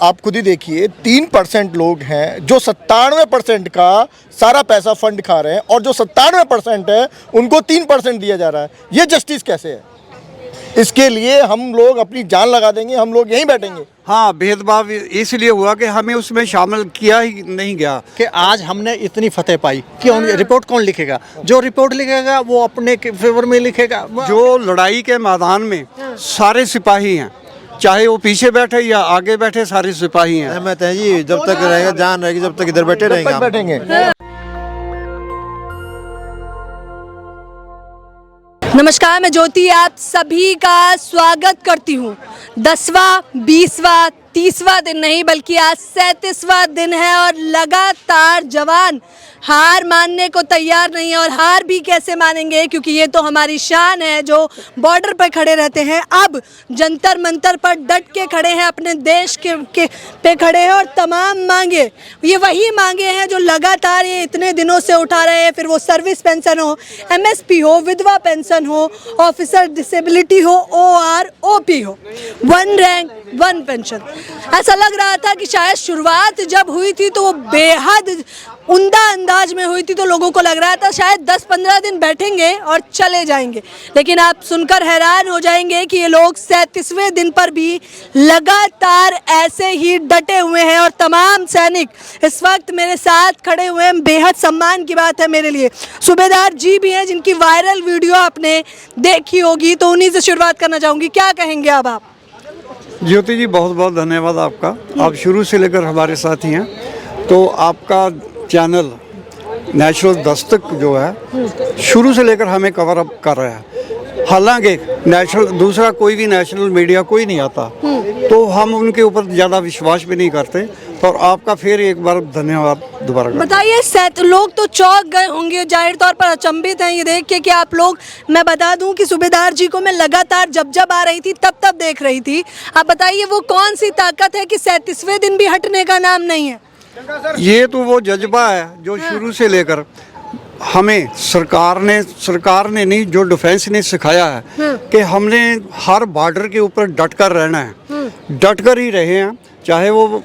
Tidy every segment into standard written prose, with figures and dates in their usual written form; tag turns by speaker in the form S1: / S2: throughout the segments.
S1: आप खुद ही देखिए 3% लोग हैं जो 97% का सारा पैसा फंड खा रहे हैं और जो 97% है उनको 3% दिया जा रहा है। ये जस्टिस कैसे है? इसके लिए हम लोग अपनी जान लगा देंगे, हम लोग यहीं बैठेंगे।
S2: हाँ, भेदभाव इसलिए हुआ कि हमें उसमें शामिल किया ही नहीं गया।
S3: कि आज हमने इतनी फतेह पाई, क्यों? रिपोर्ट कौन लिखेगा? जो रिपोर्ट लिखेगा वो अपने फेवर में लिखेगा।
S2: जो लड़ाई के मैदान में सारे सिपाही हैं, चाहे वो पीछे बैठे या आगे बैठे, सारे सिपाही हैं।
S4: सहमत है जी, जब तक रहेगा जान रहेगी, जब तक इधर बैठे रहेंगे हम।
S1: बैठेंगे।
S5: नमस्कार, मैं ज्योति आप सभी का स्वागत करती हूँ। 10वां, 20वां, 30वां दिन नहीं बल्कि आज 37वां दिन है और लगातार जवान हार मानने को तैयार नहीं है। और हार भी कैसे मानेंगे, क्योंकि ये तो हमारी शान है जो बॉर्डर पर खड़े रहते हैं। अब जंतर मंतर पर डट के खड़े हैं, अपने देश के पे खड़े हैं और तमाम मांगे ये वही मांगे हैं जो लगातार ये इतने दिनों से उठा रहे हैं। फिर वो सर्विस पेंशन हो, MSP हो, विधवा पेंशन हो, ऑफिसर डिसेबिलिटी हो, OR, OP हो, 1 रैंक 1 पेंशन। ऐसा लग रहा था कि शायद शुरुआत जब हुई थी तो वो बेहद उम्दा अंदाज में हुई थी, तो लोगों को लग रहा था शायद 10-15 दिन बैठेंगे और चले जाएंगे। लेकिन आप सुनकर हैरान हो जाएंगे कि ये लोग 37वें दिन पर भी लगातार ऐसे ही डटे हुए हैं। और तमाम सैनिक इस वक्त मेरे साथ खड़े हुए हैं। बेहद सम्मान की बात है मेरे लिए। सूबेदार जी भी हैं जिनकी वायरल वीडियो आपने देखी होगी, तो उन्हीं से शुरुआत करना चाहूँगी। क्या कहेंगे अब आप?
S2: ज्योति जी, बहुत बहुत धन्यवाद आपका। आप शुरू से लेकर हमारे साथ ही हैं, तो आपका चैनल नेशनल दस्तक जो है शुरू से लेकर हमें कवर अप कर रहा है। हालांकि नेशनल दूसरा कोई भी नेशनल मीडिया कोई नहीं आता, तो हम उनके ऊपर ज़्यादा विश्वास भी नहीं करते। और आपका फिर एक बार धन्यवाद दोबारा।
S5: बताइए, लोग तो चौंक गए होंगे, जाहिर तौर पर अचंभित हैं ये देख के कि आप लोग। मैं बता दूं कि सूबेदार जी को मैं लगातार जब आ रही थी तब देख रही थी। आप बताइए वो कौन सी ताकत है कि 37वें दिन भी हटने का नाम नहीं है?
S2: ये तो वो जज्बा है जो शुरू से लेकर हमें सरकार ने नहीं, जो डिफेंस ने सिखाया है कि हमने हर बॉर्डर के ऊपर डट कर रहना है। डट कर ही रहे हैं, चाहे वो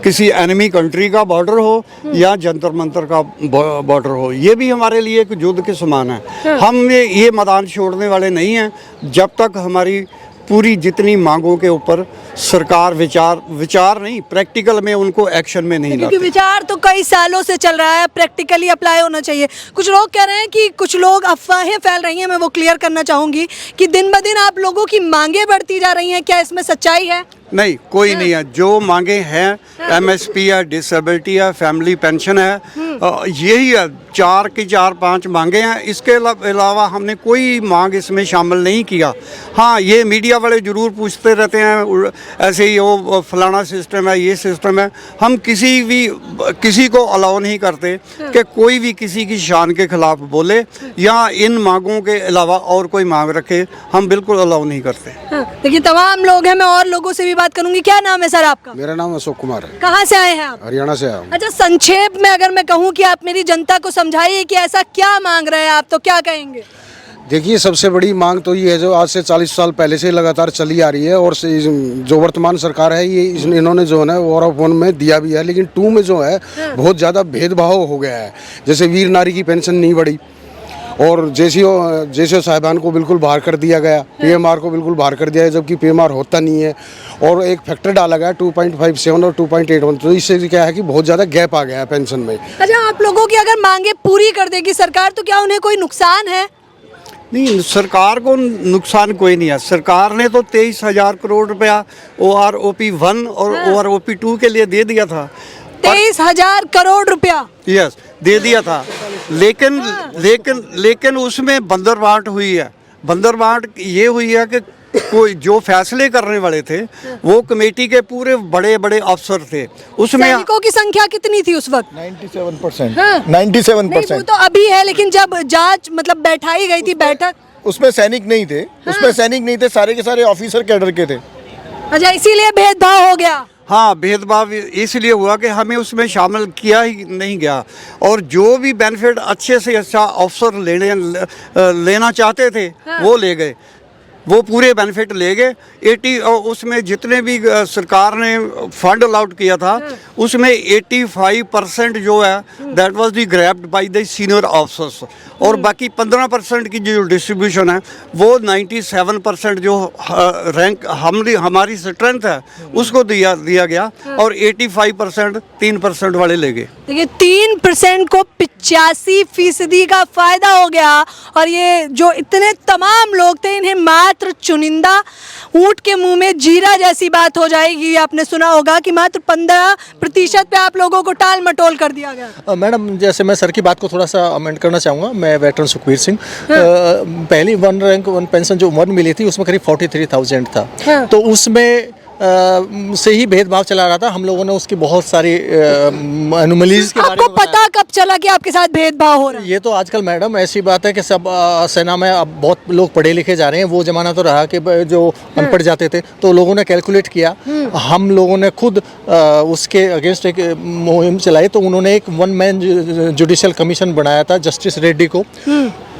S2: किसी एनिमी कंट्री का बॉर्डर हो या जंतर मंतर का बॉर्डर हो। ये भी हमारे लिए एक युद्ध के समान है। हम ये मैदान छोड़ने वाले नहीं हैं जब तक हमारी पूरी जितनी मांगों के ऊपर सरकार विचार नहीं, प्रैक्टिकल में उनको एक्शन में नहीं लाती।
S5: क्योंकि विचार तो कई सालों से चल रहा है, प्रैक्टिकली अप्लाई होना चाहिए। कुछ लोग कह रहे हैं कि कुछ लोग अफवाहें फैल रही हैं। मैं वो क्लियर करना चाहूँगी कि दिन ब दिन आप लोगों की मांगे बढ़ती जा रही हैं। क्या इसमें सच्चाई है? नहीं,
S2: कोई नहीं है। जो मांगे हैं, MSP है, डिसेबिलिटी है, फैमिली पेंशन है, यही है। 4-5 मांगे हैं। इसके अलावा हमने कोई मांग इसमें शामिल नहीं किया। हाँ, ये मीडिया वाले जरूर पूछते रहते हैं ऐसे ही, वो फलाना सिस्टम है, ये सिस्टम है। हम किसी को अलाउ नहीं करते कि कोई भी किसी की शान के खिलाफ बोले या इन मांगों के अलावा और कोई मांग रखे, हम बिल्कुल अलाउ नहीं करते।
S5: देखिए, तमाम लोग हैं, मैं और लोगों से भी बात करूंगी। क्या नाम है सर आपका?
S4: मेरा नाम अशोक कुमार है।
S5: कहाँ से आए हैं आप?
S4: हरियाणा से आया।
S5: अच्छा, संक्षेप में अगर मैं कहूँ कि आप मेरी जनता को समझाइए कि ऐसा क्या मांग रहे हैं आप, तो क्या कहेंगे?
S4: देखिए, सबसे बड़ी मांग तो ये है जो आज से 40 साल पहले से लगातार चली आ रही है, और जो वर्तमान सरकार है ये इन्होंने जो है ना War of 1 में दिया भी है, लेकिन 2 में जो है बहुत ज़्यादा भेदभाव हो गया है। जैसे वीर नारी की पेंशन नहीं बढ़ी, और जेसीओ साहिबान को बिल्कुल बाहर कर दिया गया, PMR को बिल्कुल बाहर कर दिया है, जबकि PMR होता नहीं है। और एक फैक्टर डाला गया 2.57 और 2.81, तो इससे क्या है कि बहुत ज़्यादा गैप आ गया है पेंशन में।
S5: अच्छा, आप लोगों की अगर मांगे पूरी कर देगी सरकार, तो क्या उन्हें कोई नुकसान है?
S2: नहीं, सरकार को नुकसान कोई नहीं है। सरकार ने तो 23,000 करोड़ रुपया OROP 1 और OROP 2 के लिए दे दिया था।
S5: 23,000 करोड़ रुपया
S2: यस, दे दिया था। लेकिन उसमें बंदरबांट हुई है। बंदरबांट ये हुई है कि कोई जो फैसले करने वाले थे वो कमेटी के पूरे बड़े बड़े अफसर थे। उसमें
S5: सैनिकों की संख्या कितनी थी उस वक्त?
S1: 97%।
S5: हाँ।
S1: 97%।
S5: वो तो अभी है, लेकिन जब जांच मतलब बैठाई गई थी बैठक,
S1: उसमें सैनिक नहीं थे। उसमें सैनिक नहीं थे, सारे के सारे ऑफिसर कैडर के थे।
S5: अच्छा, इसीलिए भेदभाव हो गया।
S2: हाँ, भेदभाव इसलिए हुआ कि हमें उसमें शामिल किया ही नहीं गया। और जो भी बेनिफिट अच्छे से अच्छा अफसर लेना चाहते थे वो ले गए। वो पूरे बेनिफिट ले गए। 80 उसमें जितने भी सरकार ने फंड अलाउट किया था उसमें 85% जो है that was the grabbed by the senior officers, और बाकी 15% की जो डिस्ट्रीब्यूशन है वो 97% जो रैंक हमारी स्ट्रेंथ है उसको दिया गया, और 85% 3% वाले ले गए।
S5: देखिए 3% को 85% का फायदा हो गया, और ये जो इतने तमाम लोग थे इन्हें मात्र चुनिंदा ऊंट के मुंह में जीरा जैसी बात हो जाएगी। आपने सुना होगा कि मात्र 15% पे आप लोगों को टाल मटोल कर दिया गया।
S3: मैडम जैसे मैं सर की बात को थोड़ा सा अमेंड करना चाहूँगा। मैं वेटरन सुखवीर सिंह। पहली 1 रैंक 1 पेंशन जो 1 मिली थी उसमें करीब 43,000 था। तो उसमें से ही भेदभाव चला रहा था। हम लोगों ने उसकी बहुत सारी एनोमलीज के बारे में
S5: आपको पता कब चला कि आपके साथ भेदभाव हो रहा है?
S3: ये तो आजकल मैडम ऐसी बात है कि सब सेना में अब बहुत लोग पढ़े लिखे जा रहे हैं। वो जमाना तो रहा कि जो अनपढ़ जाते थे, तो लोगों ने कैलकुलेट किया। हम लोगों ने खुद उसके अगेंस्ट एक मुहिम चलाई। तो उन्होंने एक 1 मैन जुडिशियल कमीशन बनाया था जस्टिस रेड्डी को।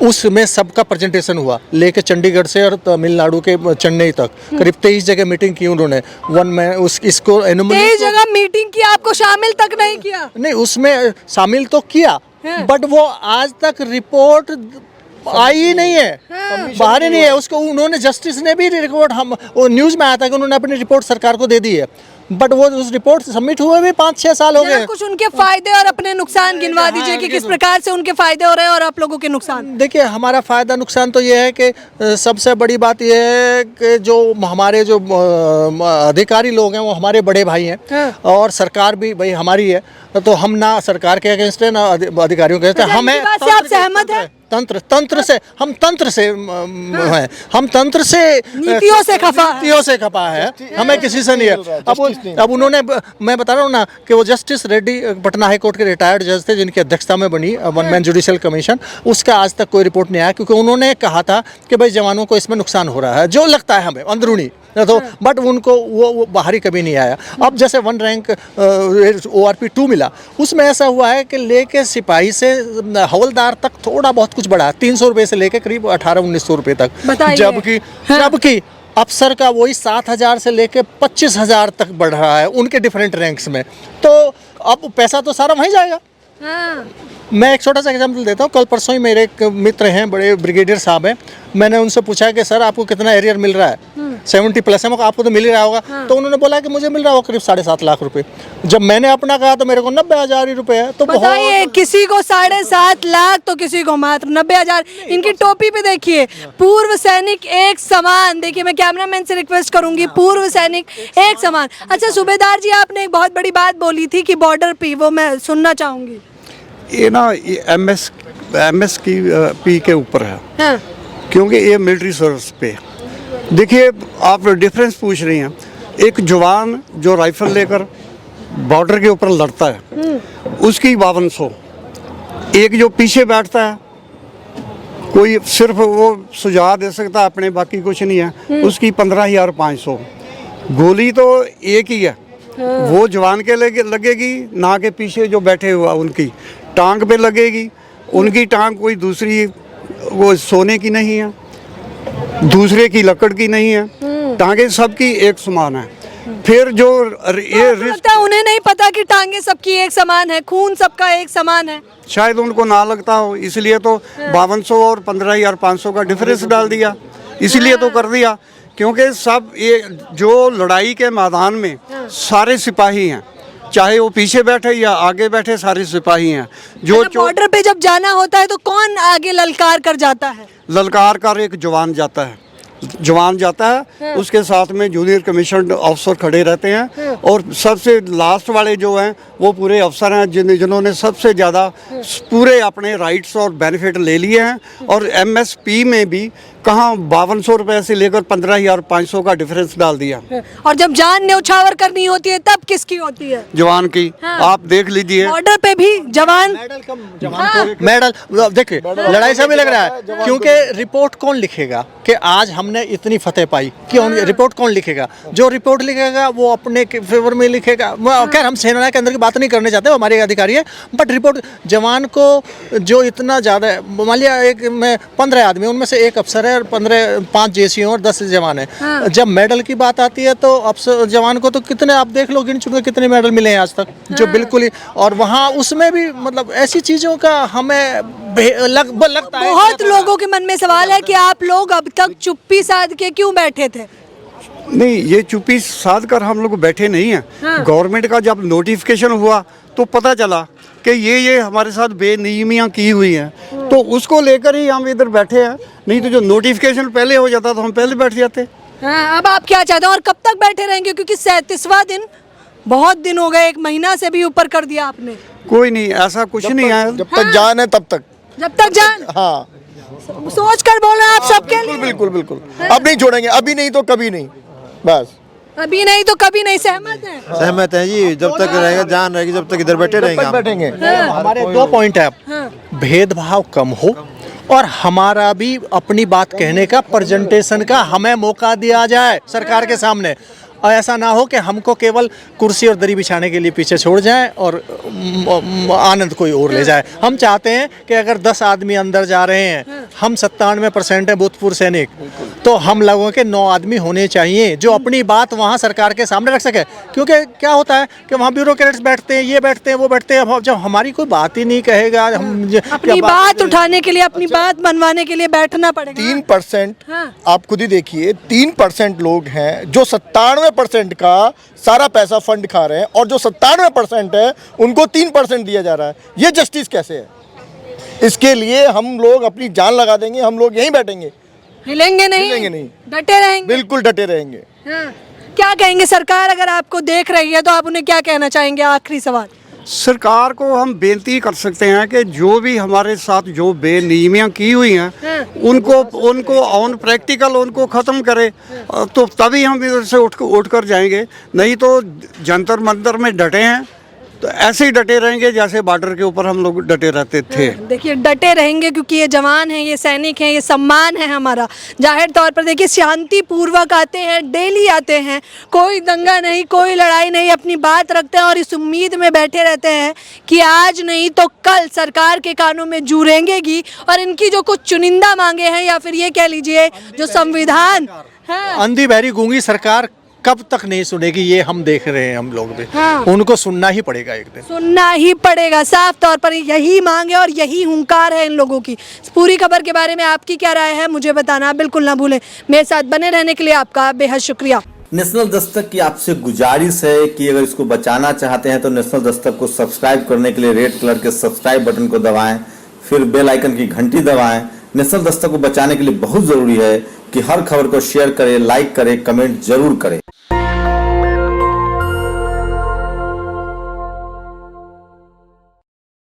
S3: उसमें सबका प्रेजेंटेशन हुआ, लेके चंडीगढ़ से और तमिलनाडु के चेन्नई तक करीब 23 जगह मीटिंग की उन्होंने। 1 मैन इसको
S5: 23 जगह मीटिंग की, आपको शामिल तक नहीं किया?
S3: नहीं, उसमें शामिल तो किया, बट वो आज तक रिपोर्ट आई ही नहीं है, बाहर ही नहीं है। उसको उन्होंने जस्टिस ने भी रिपोर्ट, हम वो न्यूज़ में आया था कि उन्होंने अपनी रिपोर्ट सरकार को दे दी है, बट वो उस रिपोर्ट सबमिट हुए भी 5-6 साल हो गए।
S5: कुछ उनके फायदे और अपने नुकसान गिनवा दीजिए कि किस प्रकार से उनके फायदे हो रहे हैं और आप लोगों के नुकसान।
S3: देखिए हमारा फ़ायदा नुकसान तो ये है कि सबसे बड़ी बात ये है कि जो हमारे जो अधिकारी लोग हैं वो हमारे बड़े भाई हैं, और सरकार भी भाई हमारी है। तो हम ना सरकार के अगेंस्ट है ना अधिकारियों के अगेंस्ट है। हमें
S5: आप सहमत हैं?
S3: तंत्र से हम तंत्र से हैं, हम तंत्र से
S5: नीतियों से
S3: खपा है, हमें किसी से नहीं है। अब उन्होंने, मैं बता रहा हूँ ना कि वो justice Reddy Patna high court के रिटायर्ड जज थे जिनकी अध्यक्षता में बनी 1 मैन जुडिशियल कमीशन। उसका आज तक कोई रिपोर्ट नहीं आया, क्योंकि उन्होंने कहा था कि भाई जवानों को इसमें नुकसान हो रहा है, जो लगता है हमें अंदरूनी, तो बट उनको वो बाहरी कभी नहीं आया। अब जैसे 1 रैंक ORP 2 मिला, उसमें ऐसा हुआ है कि लेके सिपाही से हवलदार तक थोड़ा बहुत कुछ बढ़ा, 300 रुपये से लेके करीब 1800-1900 रुपये तक, जबकि अफसर का वही 7,000 से लेके 25,000 तक बढ़ रहा है उनके डिफरेंट रैंक्स में। तो अब पैसा तो सारा वहीं जाएगा। मैं एक छोटा सा एग्जांपल देता हूँ। कल परसों ही मेरे एक मित्र हैं, बड़े ब्रिगेडियर साहब हैं, मैंने उनसे पूछा कि सर आपको कितना एरियर मिल रहा है? 70+ है। आपको तो मिल ही रहा होगा। तो उन्होंने बोला कि मुझे मिल रहा होगा करीब 7.5 लाख रुपए। जब मैंने अपना कहा तो मेरे को 90,000 ही रुपए है। तो
S5: बताइए, किसी को 7.5 लाख तो किसी को मात्र 90,000। इनकी टोपी पे देखिए, पूर्व सैनिक एक समान। देखिए मैं कैमरामैन से रिक्वेस्ट करूंगी, पूर्व सैनिक एक समान। अच्छा सूबेदार जी, आपने एक बहुत बड़ी बात बोली थी कि बॉर्डर पे, वो मैं सुनना चाहूंगी।
S2: ये ना MS की P के ऊपर है।
S5: हाँ।
S2: क्योंकि ये मिलिट्री सर्विस पे। देखिए आप डिफरेंस पूछ रही हैं। एक जवान जो राइफल लेकर बॉर्डर के ऊपर लड़ता है उसकी 5200, एक जो पीछे बैठता है कोई सिर्फ वो सुझाव दे सकता है अपने, बाकी कुछ नहीं है, उसकी 15,500। गोली तो एक ही है, वो जवान के लगेगी ना के पीछे जो बैठे हुआ उनकी टांग पे लगेगी। उनकी टांग कोई दूसरी वो सोने की नहीं है, दूसरे की लकड़ की नहीं है, टांगे सबकी एक समान है। फिर जो ये
S5: लगता है उन्हें नहीं पता कि टांगे सबकी एक समान है, खून सबका एक समान है।
S2: शायद उनको ना लगता हो, इसलिए तो 5200 और 15,500 का डिफरेंस डाल दिया। इसलिए तो कर दिया क्योंकि सब ये जो लड़ाई के मैदान में सारे सिपाही हैं, चाहे वो पीछे बैठे या आगे बैठे, सारे सिपाही हैं। जो
S5: बॉर्डर पे जब जाना होता है तो कौन आगे ललकार कर जाता है?
S2: ललकार कर एक जवान जाता है, जवान जाता है, उसके साथ में जूनियर कमीशन अफसर खड़े रहते हैं, और सबसे लास्ट वाले जो हैं वो पूरे अफसर हैं जिन्होंने सबसे ज़्यादा पूरे अपने राइट्स और बेनिफिट ले लिए हैं। और MSP में भी कहाँ 5200 रुपये से लेकर 15,500 का डिफरेंस डाल दिया।
S5: और जब जान न्यौछावर करनी होती है तब किसकी होती है?
S2: जवान की। आप देख लीजिए
S5: बॉर्डर पे भी जवान
S3: मेडल। देखिए लड़ाई से भी लग रहा है, क्योंकि रिपोर्ट कौन लिखेगा कि आज हमने इतनी फतेह पाई? क्यों रिपोर्ट कौन लिखेगा? जो रिपोर्ट लिखेगा वो अपने फेवर में लिखेगा। खैर हम सेना के अंदर की बात नहीं करने चाहते, वो हमारे अधिकारी है, बट रिपोर्ट जवान को जो इतना ज़्यादा, मान लिया एक में 15 आदमी, उनमें से एक अफसर है है 5 जेसी और 10 जवान है। जब मेडल की बात आती है तो अब जवान को तो कितने आप देख लो, गिन चुके कितने मेडल मिले हैं आज तक, जो बिल्कुल ही, और वहाँ उसमें भी मतलब ऐसी चीज़ों का हमें लगता है।
S5: बहुत लोगों के मन में सवाल है कि आप लोग अब तक चुप्पी साध के क्यों बैठे थे?
S2: नहीं, ये चुप्पी साध कर हम लोग बैठे नहीं हैं। गवर्नमेंट का जब नोटिफिकेशन हुआ तो पता चला कि ये हमारे साथ बेनियमियां की हुई हैं, तो उसको लेकर ही हम इधर बैठे हैं। नहीं तो जो नोटिफिकेशन पहले हो जाता तो हम पहले बैठ जाते।
S5: अब आप क्या चाहते हैं और कब तक बैठे रहेंगे? क्योंकि 37वां दिन, बहुत दिन हो गए, 1 महीना से भी ऊपर कर दिया आपने।
S2: कोई नहीं, ऐसा कुछ नहीं है।
S1: जब तक जान है तब तक।
S5: जब तक जान,
S1: हाँ,
S5: सोच कर बोल रहे हैं आप सबके लिए।
S1: बिल्कुल बिल्कुल, अब नहीं छोड़ेंगे, अभी नहीं तो कभी नहीं, बस।
S5: अभी नहीं तो कभी नहीं। सहमत हैं?
S6: सहमत है जी, जब तक रहेगा, जान रहेगी, जब तक इधर बैठे रहेंगे हम।
S1: बैठेंगे।
S3: हमारे 2 पॉइंट है। भेदभाव कम हो और हमारा भी अपनी बात कहने का, प्रेजेंटेशन का हमें मौका दिया जाए सरकार के सामने। और ऐसा ना हो कि हमको केवल कुर्सी और दरी बिछाने के लिए पीछे छोड़ जाएं और आनंद कोई और ले जाए। हम चाहते हैं कि अगर 10 आदमी अंदर जा रहे हैं, हम 97% है भूतपूर्व सैनिक, तो हम लोगों के 9 आदमी होने चाहिए जो अपनी बात वहाँ सरकार के सामने रख सके। क्योंकि क्या होता है कि वहाँ ब्यूरोक्रेट्स बैठते हैं, ये बैठते हैं, वो बैठते हैं, जब हमारी कोई बात ही नहीं कहेगा, हम
S5: अपनी बात उठाने के लिए, अपनी बात मनवाने के लिए बैठना पड़ेगा।
S1: 3%
S5: हाँ।
S1: आप खुद ही देखिए, 3% लोग हैं जो 97% का सारा पैसा फंड खा रहे हैं, और जो 97% है उनको 3% दिया जा रहा है। ये जस्टिस कैसे है? इसके लिए हम लोग अपनी जान लगा देंगे, हम लोग यहीं बैठेंगे,
S5: हिलेंगे नहीं,
S1: हिलेंगे नहीं,
S5: डटे रहेंगे।
S1: बिल्कुल डटे रहेंगे।
S5: हाँ। क्या कहेंगे? सरकार अगर आपको देख रही है तो आप उन्हें क्या कहना चाहेंगे? आखिरी सवाल।
S2: सरकार को हम बेनती कर सकते हैं कि जो भी हमारे साथ जो बेनियमियां की हुई हैं, उनको ऑन प्रैक्टिकल उनको ख़त्म करे, तो तभी हम इधर से उठ कर जाएंगे। नहीं तो जंतर मंतर में डटे हैं तो ऐसे ही डटे रहेंगे जैसे बॉर्डर के ऊपर हम लोग डटे रहते थे।
S5: देखिए, डटे रहेंगे क्योंकि ये जवान हैं, ये सैनिक हैं, ये सम्मान है हमारा। जाहिर तौर पर देखिए, शांति पूर्वक आते हैं, डेली आते हैं, कोई दंगा नहीं, कोई लड़ाई नहीं, अपनी बात रखते हैं और इस उम्मीद में बैठे रहते हैं कि आज नहीं तो कल सरकार के कानों में जू रेंगेगी और इनकी जो कुछ चुनिंदा मांगे हैं, या फिर ये कह लीजिए जो संविधान है,
S3: अंधी बहरी गूंगी सरकार कब तक नहीं सुनेगी, ये हम देख रहे हैं। हम लोग भी उनको सुनना ही पड़ेगा, एक दिन
S5: सुनना ही पड़ेगा। साफ तौर पर यही मांग है और यही हुंकार है इन लोगों की। इस पूरी खबर के बारे में आपकी क्या राय है, मुझे बताना बिल्कुल ना भूलें। मेरे साथ बने रहने के लिए आपका बेहद शुक्रिया।
S7: नेशनल दस्तक की आपसे गुजारिश है कि अगर इसको बचाना चाहते हैं तो नेशनल दस्तक को सब्सक्राइब करने के लिए रेड कलर के सब्सक्राइब बटन को दबाएं, फिर बेल आइकन की घंटी दबाएं। नेशनल दस्तक को बचाने के लिए बहुत जरूरी है कि हर खबर को शेयर करें, लाइक करें, कमेंट जरूर करें।